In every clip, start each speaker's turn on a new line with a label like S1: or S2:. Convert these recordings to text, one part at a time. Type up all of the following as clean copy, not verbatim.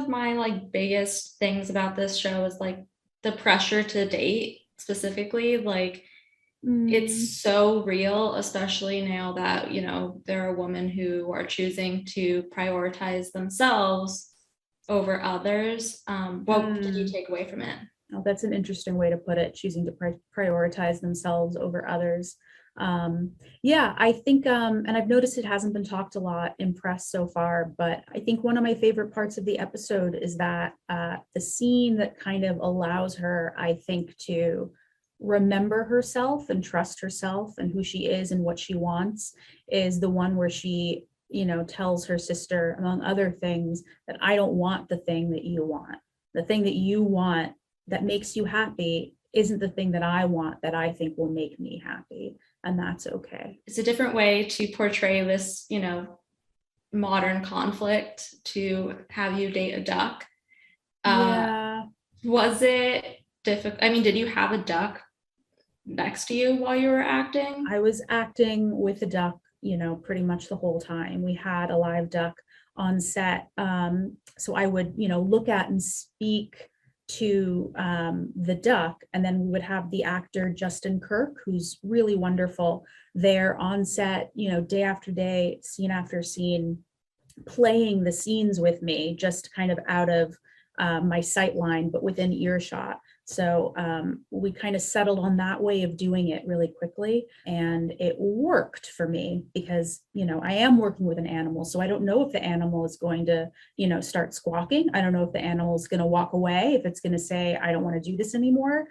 S1: my like biggest things about this show is like the pressure to date specifically. Like it's so real, especially now that, you know, there are women who are choosing to prioritize themselves over others. What did you take away from it?
S2: Oh, that's an interesting way to put it, choosing to prioritize themselves over others. Yeah, I think, and I've noticed it hasn't been talked a lot in press so far, but I think one of my favorite parts of the episode is that the scene that kind of allows her, I think, to remember herself and trust herself and who she is and what she wants is the one where she, you know, tells her sister, among other things, that I don't want the thing that you want. The thing that you want that makes you happy isn't the thing that I want that I think will make me happy. And that's okay.
S1: It's a different way to portray this, you know, modern conflict to have you date a duck.
S2: Yeah.
S1: Was it difficult? I mean, did you have a duck next to you while you were acting?
S2: I was acting with a duck, you know, pretty much the whole time. We had a live duck on set. So I would, you know, look at and speak to the duck, and then we would have the actor Justin Kirk, who's really wonderful, there on set, you know, day after day, scene after scene, playing the scenes with me, just kind of out of my sight line, but within earshot. So we kind of settled on that way of doing it really quickly. And it worked for me because, you know, I am working with an animal. So I don't know if the animal is going to, you know, start squawking. I don't know if the animal is going to walk away, if it's going to say, I don't want to do this anymore.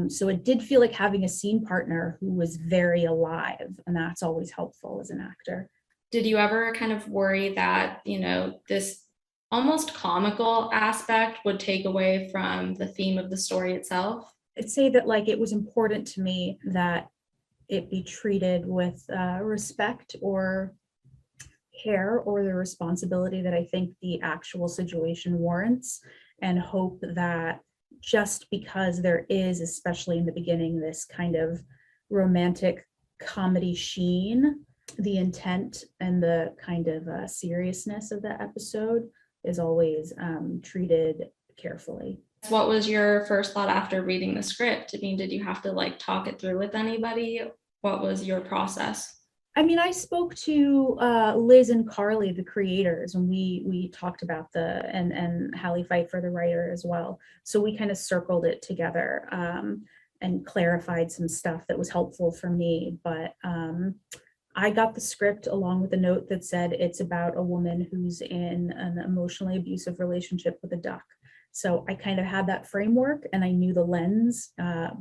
S2: So it did feel like having a scene partner who was very alive. And that's always helpful as an actor.
S1: Did you ever kind of worry that, you know, this almost comical aspect would take away from the theme of the story itself?
S2: I'd say that like it was important to me that it be treated with respect or care or the responsibility that I think the actual situation warrants, and hope that just because there is, especially in the beginning, this kind of romantic comedy sheen, the intent and the kind of seriousness of the episode is always treated carefully.
S1: What was your first thought after reading the script? I mean, did you have to like talk it through with anybody? What was your process?
S2: I mean, I spoke to Liz and Carly, the creators, and we talked about and Hallie Pfeiffer, the writer, as well. So we kind of circled it together and clarified some stuff that was helpful for me. But I got the script along with a note that said it's about a woman who's in an emotionally abusive relationship with a duck. So I kind of had that framework and I knew the lens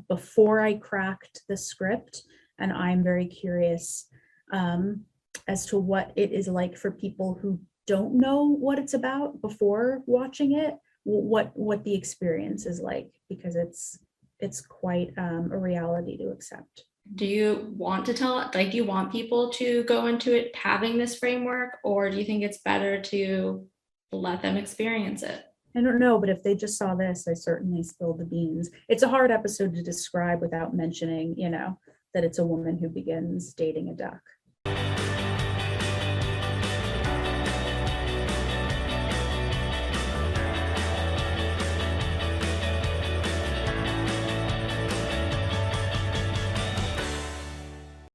S2: before I cracked the script. And I'm very curious as to what it is like for people who don't know what it's about before watching it, what the experience is like, because it's quite a reality to accept.
S1: Do you want to tell, like, do you want people to go into it having this framework, or do you think it's better to let them experience it?
S2: I don't know, but if they just saw this, I certainly spilled the beans. It's a hard episode to describe without mentioning, you know, that it's a woman who begins dating a duck.